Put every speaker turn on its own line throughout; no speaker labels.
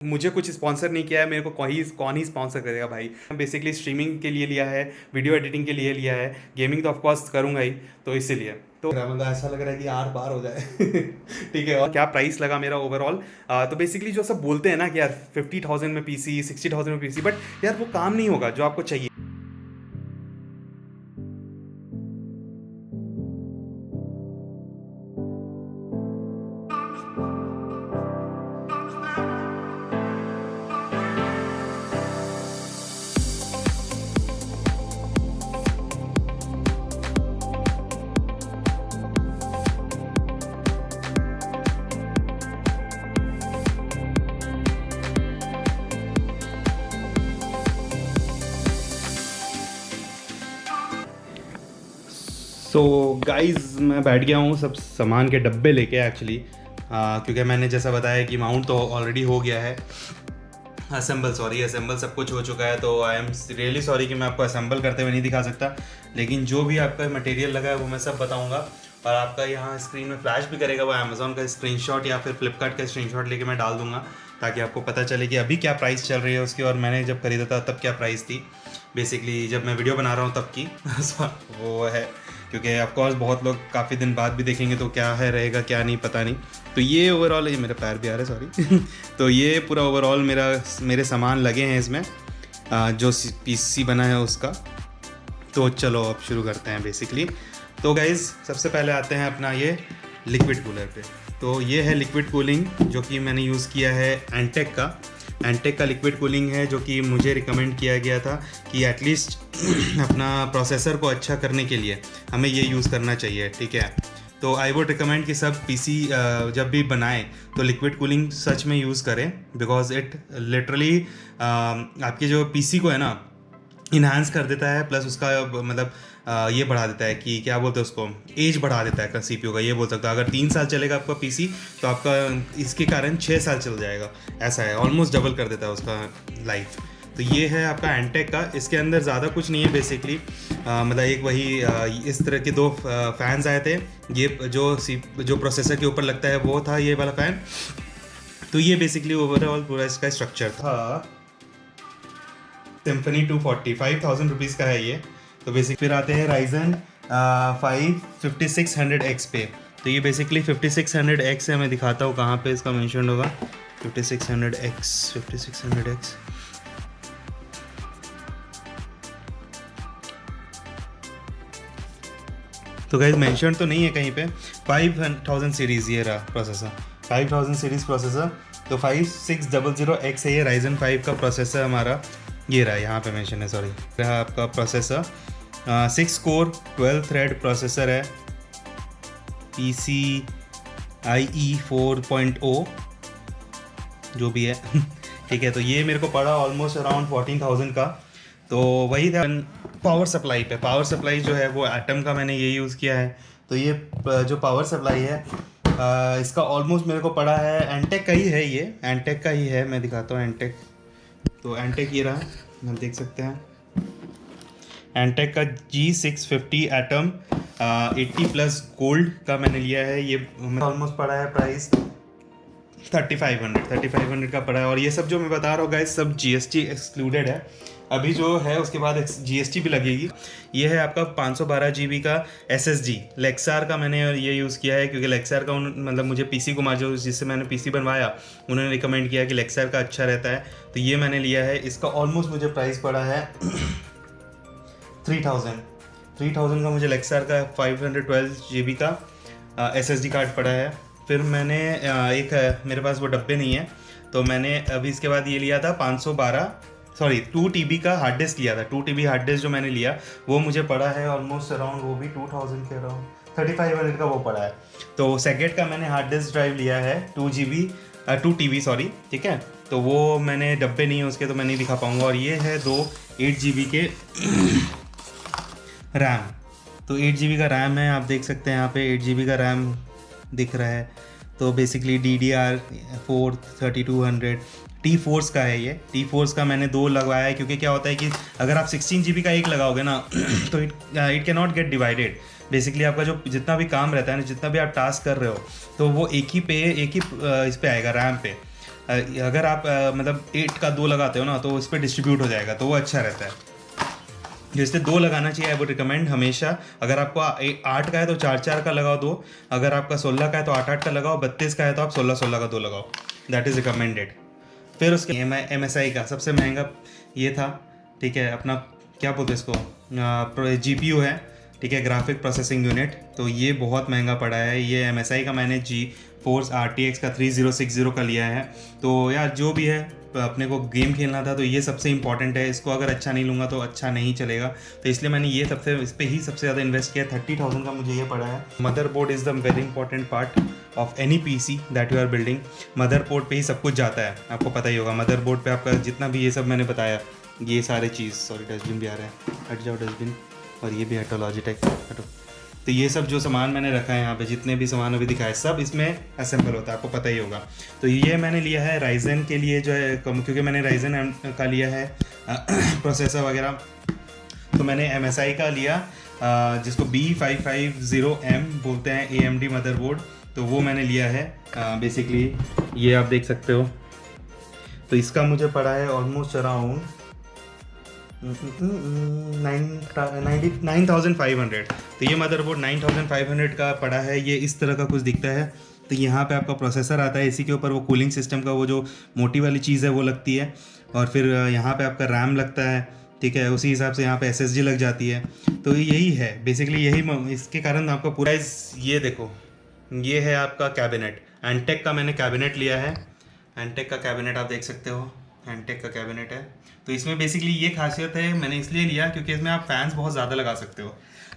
मुझे कुछ स्पॉन्सर नहीं किया है, मेरे को कौन ही स्पॉन्सर करेगा भाई। बेसिकली स्ट्रीमिंग के लिए लिया है, वीडियो एडिटिंग के लिए लिया है, गेमिंग तो ऑफकोर्स करूँगा ही, तो इसीलिए तो मतलब ऐसा लग रहा है कि आर पार हो जाए। ठीक है, और क्या प्राइस लगा मेरा ओवरऑल। तो बेसिकली जो सब बोलते हैं ना कि यार 50,000 में पीसी, 60,000 में पीसी, बट यार वो काम नहीं होगा जो आपको चाहिए। सो गाइज मैं बैठ गया हूँ सब सामान के डब्बे लेके एक्चुअली, क्योंकि मैंने जैसा बताया कि माउंट तो ऑलरेडी हो गया है, असेंबल सब कुछ हो चुका है। तो आई एम रियली सॉरी कि मैं आपको असेंबल करते हुए नहीं दिखा सकता, लेकिन जो भी आपका मटेरियल लगा है वो मैं सब बताऊंगा। और आपका यहाँ स्क्रीन में फ्लैश भी करेगा वो अमेज़ॉन का स्क्रीनशॉट या फिर फ्लिपकार्ट का स्क्रीनशॉट लेके मैं डाल दूंगा, ताकि आपको पता चले कि अभी क्या प्राइस चल रही है उसकी, और मैंने जब खरीदा था तब क्या प्राइस थी। बेसिकली जब मैं वीडियो बना रहा हूँ तब की वो है, क्योंकि ऑफकोर्स बहुत लोग काफ़ी दिन बाद भी देखेंगे तो क्या है रहेगा क्या नहीं पता नहीं। तो ये ओवरऑल, ये मेरे पैर भी आ रहे सॉरी तो ये पूरा ओवरऑल मेरे सामान लगे हैं इसमें, जो पीसी बना है उसका। तो चलो अब शुरू करते हैं बेसिकली। तो गाइज़ सबसे पहले आते हैं अपना ये लिक्विड कूलर पे। तो ये है लिक्विड कूलिंग, जो कि मैंने यूज़ किया है एंटेक का लिक्विड कूलिंग है, जो कि मुझे रिकमेंड किया गया था कि एटलीस्ट अपना प्रोसेसर को अच्छा करने के लिए हमें ये यूज़ करना चाहिए। ठीक है, तो आई वुड रिकमेंड कि सब पीसी जब भी बनाएं तो लिक्विड कूलिंग सच में यूज़ करें, बिकॉज इट लिटरली आपके जो पीसी को है ना इन्हांस कर देता है, प्लस उसका मतलब ये बढ़ा देता है कि क्या बोलते हैं उसको, एज बढ़ा देता है सीपीयू का, ये बोल सकता है। अगर 3 साल चलेगा आपका पीसी तो आपका इसके कारण 6 साल चल जाएगा, ऐसा है, ऑलमोस्ट डबल कर देता है उसका लाइफ। तो ये है आपका एंटेक का। इसके अंदर ज़्यादा कुछ नहीं है बेसिकली, मतलब एक वही इस तरह के 2 फैंस आए थे। ये जो प्रोसेसर के ऊपर लगता है वो था ये वाला फ़ैन। तो ये बेसिकली ओवरऑल पूरा इसका स्ट्रक्चर था। सिम्फनी 240 5,000 रुपीज़ का है ये। तो बेसिक फिर आते हैं Ryzen 5 5600X पे। तो ये बेसिकली 5600X है, मैं दिखाता हूँ कहाँ पे इसका मेंशन होगा। 5600X तो गाइस मेंशन तो नहीं है कहीं पे। 5000 सीरीज़ ये रहा प्रोसेसर, 5000 सीरीज़ प्रोसेसर। तो 5600X है ये Ryzen 5 का प्रोसेसर हमारा, ये रहा यहाँ पे मेंशन है, सॉरी। रहा आपका प्रोसेसर 6 कोर 12 थ्रेड प्रोसेसर है, PCIe 4.0 जो भी है ठीक है। तो ये मेरे को पड़ा ऑलमोस्ट अराउंड 14,000 का। तो वही था। पावर सप्लाई जो है वो एटम का मैंने ये यूज़ किया है। तो ये जो पावर सप्लाई है इसका ऑलमोस्ट मेरे को पड़ा है, एंटेक का ही है, ये एंटेक का ही है। मैं दिखाता हूँ एंटेक। तो एंटेक ये रहा, आप देख सकते हैं एंटेक का G650 एटम 80+ गोल्ड का मैंने लिया है। ये ऑलमोस्ट पड़ा है प्राइस 3500 का पड़ा है। और ये सब जो मैं बता रहा हूँ गाइस सब GST एक्सक्लूडेड है। अभी जो है उसके बाद GST भी लगेगी। ये है आपका 512 GB का SSD लेक्सार का, मैंने ये यूज़ किया है क्योंकि लेक्सार का मतलब मुझे पीसी को जो जिससे मैंने पीसी बनवाया उन्होंने रिकमेंड किया कि लेक्सार का अच्छा रहता है, तो ये मैंने लिया है। इसका ऑलमोस्ट मुझे प्राइस पड़ा है 3000 का मुझे लेक्सार का 512 GB का SSD कार्ड पड़ा है। फिर मैंने एक मेरे पास वो डब्बे नहीं है, तो मैंने अभी इसके बाद ये लिया था 2 TB का हार्ड डिस्क लिया था। 2 TB हार्ड डिस्क जो मैंने लिया वो मुझे पड़ा है ऑलमोस्ट अराउंड, वो भी 2000 के अराउंड 3500 का वो पड़ा है। तो सेकेंड का मैंने हार्ड डिस्क ड्राइव लिया है 2 TB सॉरी, ठीक है। तो वो मैंने डब्बे नहीं है उसके, तो मैं नहीं दिखा पाऊँगा। और ये है 2 8 GB के रैम। तो 8 GB का रैम है, आप देख सकते हैं यहाँ पे 8 GB का रैम दिख रहा है। तो बेसिकली DDR4 3200 T-Force का है ये। T-Force का मैंने 2 लगवाया है, क्योंकि क्या होता है कि अगर आप 16 GB का एक लगाओगे ना तो it can not gate divided. Basically आपका जो जितना भी काम रहता है ना, जितना भी आप टास्क कर रहे हो, तो वो एक ही इस पे आएगा रैम पे। अगर आप मतलब 8 का 2 लगाते हो ना तो उस पर डिस्ट्रीब्यूट हो जाएगा, तो वो अच्छा रहता है। जैसे 2 लगाना चाहिए, आई वुड रिकमेंड हमेशा। अगर आपको 8 का है तो 4 का लगाओ 2, अगर आपका 16 का है तो 8 का लगाओ, 32 का है तो आप 16 का 2 लगाओ, दैट इज़ रिकमेंडेड। फिर उसके MSI का सबसे महंगा ये था, ठीक है, अपना क्या बोलते हैं इसको, GPU है, ठीक है, ग्राफिक प्रोसेसिंग यूनिट। तो ये बहुत महंगा पड़ा है। ये MSI का मैंने GeForce RTX का 3060 का लिया है। तो यार जो भी है, अपने को गेम खेलना था तो ये सबसे इंपॉर्टेंट है। इसको अगर अच्छा नहीं लूँगा तो अच्छा नहीं चलेगा, तो इसलिए मैंने ये इस पर ही सबसे ज़्यादा इन्वेस्ट किया। 30,000 का मुझे ये पड़ा है। Motherboard is the very important part of any PC that you are building. Motherboard पे ही सब कुछ जाता है, आपको पता ही होगा। मदरबोर्ड पे आपका जितना भी ये सब मैंने बताया, ये सारे चीज़, सॉरी डस्टबिन भी आ रहा है, हट जाओ डस्टबिन, और ये भी हटो, लॉजिटेक हटो। तो ये सब जो सामान मैंने रखा है यहाँ पे, जितने भी सामान अभी दिखाए, सब इसमें असेंबल होता है, आपको पता ही होगा। तो ये मैंने लिया है राइजन के लिए जो है, क्योंकि मैंने राइजन का लिया है प्रोसेसर वगैरह। तो मैंने MSI का लिया, जिसको B550M बोलते हैं, AMD मदरबोर्ड। तो वो मैंने लिया है। बेसिकली ये आप देख सकते हो। तो इसका मुझे पड़ा है ऑलमोस्ट अराउंड 9,500। तो ये मदरबोर्ड 9,500 का पड़ा है। ये इस तरह का कुछ दिखता है। तो यहाँ पे आपका प्रोसेसर आता है, इसी के ऊपर वो कूलिंग सिस्टम का वो जो मोटी वाली चीज़ है वो लगती है, और फिर यहाँ पे आपका रैम लगता है, ठीक है, उसी हिसाब से यहाँ पे SSD लग जाती है। तो यही है बेसिकली, यही इसके कारण आपका पूरा ये देखो, ये है आपका कैबिनेट। एंटेक का मैंने कैबिनेट लिया है। एंटेक का कैबिनेट आप देख सकते हो, एंटेक का कैबिनेट है। तो इसमें बेसिकली ये खासियत है, मैंने इसलिए लिया क्योंकि इसमें आप फैंस बहुत ज़्यादा लगा सकते हो।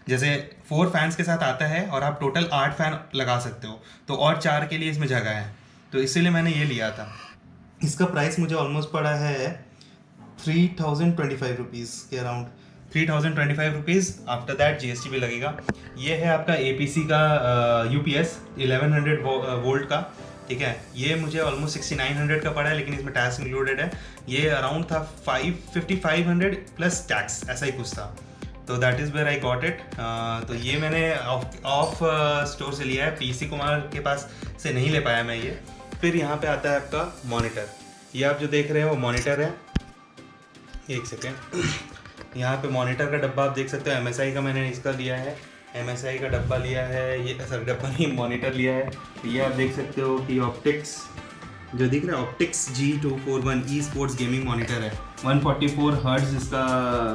जैसे 4 फैंस के साथ आता है और आप टोटल 8 फैन लगा सकते हो, तो और 4 के लिए इसमें जगह है, तो इसीलिए मैंने ये लिया था। इसका प्राइस मुझे ऑलमोस्ट पड़ा है 3025 रुपीज़ के around, 3025 rupees. After that GST भी लगेगा। ये है आपका APC का UPS 1100 वोल्ट का, ठीक है। ये मुझे ऑलमोस्ट 6900 का पड़ा है, लेकिन इसमें टैक्स इंक्लूडेड है। ये अराउंड था 5500 प्लस टैक्स, ऐसा ही कुछ था। तो that is where I got it. तो ये मैंने ऑफ स्टोर से लिया है, PC कुमार के पास से नहीं ले पाया मैं ये। फिर यहाँ पे आता है आपका मॉनिटर। ये आप जो देख रहे हैं वो मॉनिटर है। एक सेकेंड, यहाँ पे मॉनिटर का डब्बा आप देख सकते हो। MSI का मैंने इसका लिया है, MSI का डब्बा लिया है। ये सर डब्बा नहीं, मॉनिटर लिया है। ये आप देख सकते हो कि ऑप्टिक्स जो दिख रहा है, optics G241 e sports gaming monitor है। 144 हर्ट्ज इसका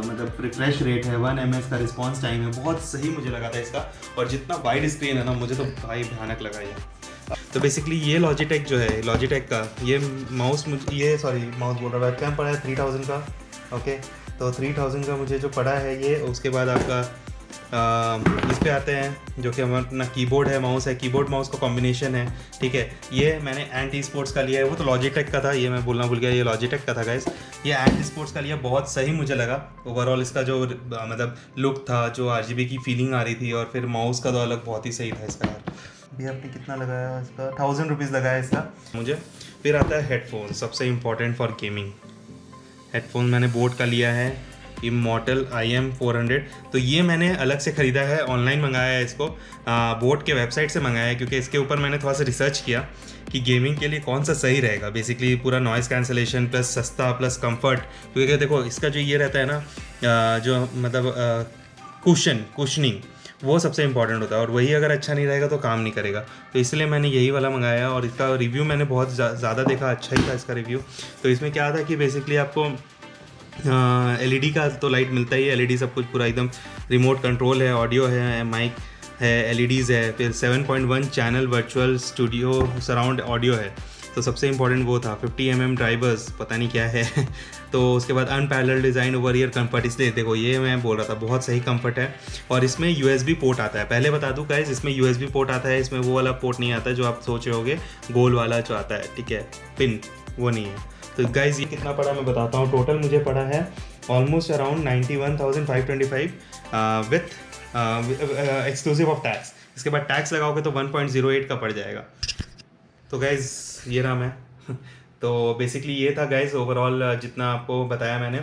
मतलब रिफ्रेश रेट है, 1 ms का रिस्पॉन्स टाइम है। बहुत सही मुझे लगा था इसका, और जितना वाइड स्क्रीन है ना, मुझे तो भाई भयानक लगा ये। तो बेसिकली ये लॉजिटेक जो है, लॉजिटेक का ये माउस मुझे, ये सॉरी माउस बोल रहा है, वेबकैम पड़ा है 3000 का। ओके, तो 3000 का मुझे जो पड़ा है ये। उसके बाद आपका इस पे आते हैं जो कि हमारा कीबोर्ड है, माउस है, कीबोर्ड माउस का कॉम्बिनेशन है, ठीक है। ये मैंने एंटी स्पोर्ट्स का लिया है, वो तो लॉजिटेक का था, ये मैं बोलना भूल गया, ये लॉजिटेक का था गाइस। ये एंटी स्पोर्ट्स का लिया, बहुत सही मुझे लगा। ओवरऑल इसका जो मतलब लुक था, जो RGB की फीलिंग आ रही थी, और फिर माउस का तो अलग बहुत ही सही था इसका। भी आपने कितना लगाया इसका? 1000 रुपीज़ लगाया इसका मुझे। फिर आता है हेडफोन, सबसे इम्पॉर्टेंट फॉर गेमिंग। हेडफोन मैंने बोट का लिया है, इमॉर्टल IM400। तो ये मैंने अलग से ख़रीदा है, ऑनलाइन मंगाया है इसको, बोट के वेबसाइट से मंगाया है, क्योंकि इसके ऊपर मैंने थोड़ा सा रिसर्च किया कि गेमिंग के लिए कौन सा सही रहेगा। बेसिकली पूरा नॉइज़ कैंसलेशन प्लस सस्ता प्लस कंफर्ट, क्योंकि देखो इसका जो ये रहता है ना, जो मतलब कुशनिंग, वो सबसे इंपॉर्टेंट होता है, और वही अगर अच्छा नहीं रहेगा तो काम नहीं करेगा। तो इसलिए मैंने यही वाला मंगाया, और इसका रिव्यू मैंने बहुत ज़्यादा देखा, अच्छा ही था इसका रिव्यू। तो इसमें क्या था कि बेसिकली आपको LED का तो लाइट मिलता ही है, LED सब कुछ पूरा एकदम रिमोट कंट्रोल है, ऑडियो है, माइक है, LEDs है, फिर 7.1 channel virtual studio surround audio है। तो सबसे इंपॉर्टेंट वो था। 50 mm ड्राइवर्स, पता नहीं क्या है तो उसके बाद unparalleled design, over year comfort. इसलिए देखो ये मैं बोल रहा था, बहुत सही कंफर्ट है। और इसमें USB पोर्ट आता है, पहले बता दूं गाइस, इसमें USB पोर्ट आता है। इसमें वो वाला पोर्ट नहीं आता जो आप सोच रहे होगे, गोल वाला जो आता है, ठीक है, पिन, वो नहीं है। तो गाइस ये कितना पड़ा मैं बताता हूँ। टोटल मुझे पड़ा है almost around 91,525 with exclusive of tax. इसके बाद टैक्स लगाओगे तो 1.08 का पड़ जाएगा। तो गाइस ये रहा मैं तो बेसिकली ये था गाइस ओवरऑल जितना आपको बताया मैंने।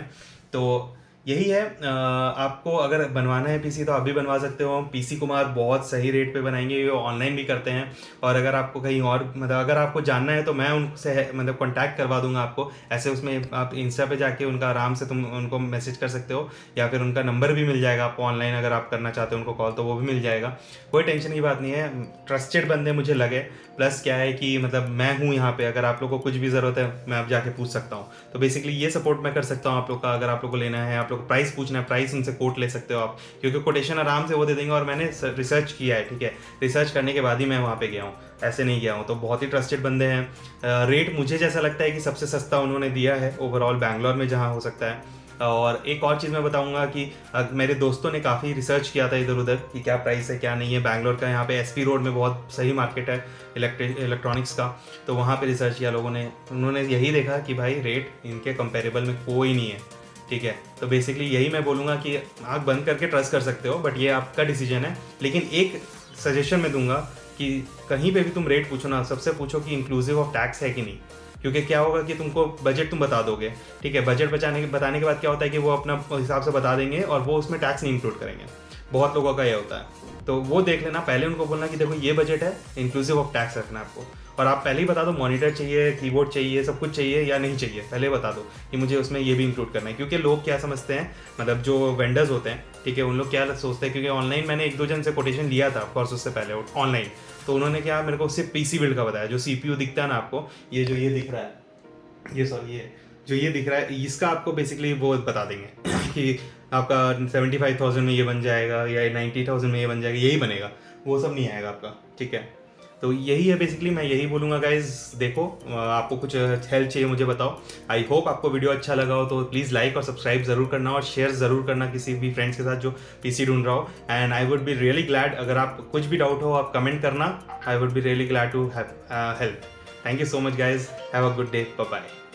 तो यही है। आपको अगर बनवाना है पीसी तो आप भी बनवा सकते हो। पीसी कुमार बहुत सही रेट पे बनाएंगे, ये ऑनलाइन भी करते हैं। और अगर आपको कहीं और मतलब अगर आपको जानना है तो मैं उनसे मतलब कांटेक्ट करवा दूंगा आपको। ऐसे उसमें आप इंस्टा पे जाके उनका आराम से तुम उनको मैसेज कर सकते हो, या फिर उनका नंबर भी मिल जाएगा आपको ऑनलाइन। अगर आप करना चाहते हो उनको कॉल तो वो भी मिल जाएगा, कोई टेंशन की बात नहीं है। ट्रस्टेड बंदे मुझे लगे। प्लस क्या है कि मतलब मैं हूँ यहाँ पे, अगर आप लोग को कुछ भी ज़रूरत है मैं अब जाके पूछ सकता हूँ। तो बेसिकली ये सपोर्ट मैं कर सकता हूँ आप लोग का। अगर आप लोग को लेना है, आप लोग को प्राइस पूछना है, प्राइस उनसे कोट ले सकते हो आप, क्योंकि कोटेशन आराम से वो दे देंगे। और मैंने रिसर्च किया है, ठीक है, रिसर्च करने के बाद ही मैं वहाँ पे गया हूँ, ऐसे नहीं गया हूँ। तो बहुत ही ट्रस्टेड बंदे हैं। रेट मुझे जैसा लगता है कि सबसे सस्ता उन्होंने दिया है ओवरऑल बैंगलोर में जहाँ हो सकता है। और एक और चीज़ मैं बताऊंगा कि मेरे दोस्तों ने काफ़ी रिसर्च किया था इधर उधर कि क्या प्राइस है क्या नहीं है बैंगलोर का। यहाँ पे एसपी रोड में बहुत सही मार्केट है इलेक्ट्रॉनिक्स का, तो वहाँ पे रिसर्च किया लोगों ने। उन्होंने यही देखा कि भाई रेट इनके कंपेरेबल में कोई नहीं है, ठीक है। तो बेसिकली यही मैं बोलूँगा कि आँख बंद करके ट्रस्ट कर सकते हो, बट ये आपका डिसीजन है। लेकिन एक सजेशन मैं दूंगा कि कहीं पे भी तुम रेट पूछो ना, सबसे पूछो कि इंक्लूसिव ऑफ टैक्स है कि नहीं। क्योंकि क्या होगा कि तुमको बजट तुम बता दोगे, ठीक है, बजट बताने के बाद क्या होता है कि वो अपना हिसाब से बता देंगे और वो उसमें टैक्स नहीं इंक्लूड करेंगे। बहुत लोगों का ये होता है। तो वो देख लेना, पहले उनको बोलना कि देखो ये बजट है, इंक्लूसिव ऑफ टैक्स रखना आपको। और आप पहले ही बता दो मॉनिटर चाहिए, कीबोर्ड चाहिए, सब कुछ चाहिए या नहीं चाहिए, पहले बता दो कि मुझे उसमें ये भी इंक्लूड करना है। क्योंकि लोग क्या समझते हैं, मतलब जो वेंडर्स होते हैं, ठीक है, उन लोग क्या सोचते हैं, क्योंकि ऑनलाइन मैंने 1-2 जन से कोटेशन लिया था ऑफकोर्स उससे पहले ऑनलाइन, तो उन्होंने क्या मेरे को सिर्फ पीसी बिल्ड का बताया। जो CPU दिखता है ना आपको, ये जो ये दिख रहा है, ये सॉरी ये जो ये दिख रहा है, इसका आपको बेसिकली वो बता देंगे कि आपका 75,000 में ये बन जाएगा या 90,000 में ये बन जाएगा, यही बनेगा, वो सब नहीं आएगा आपका, ठीक है। तो यही है बेसिकली, मैं यही बोलूँगा गाइज। देखो आपको कुछ हेल्प चाहिए मुझे बताओ। आई होप आपको वीडियो अच्छा लगा हो, तो प्लीज़ लाइक और सब्सक्राइब ज़रूर करना और शेयर ज़रूर करना किसी भी फ्रेंड्स के साथ जो पीसी ढूंढ रहा हो। And I would be really glad, अगर आप कुछ भी डाउट हो आप कमेंट करना, I would be really glad to help. Thank you so much guys, have a good day, bye bye.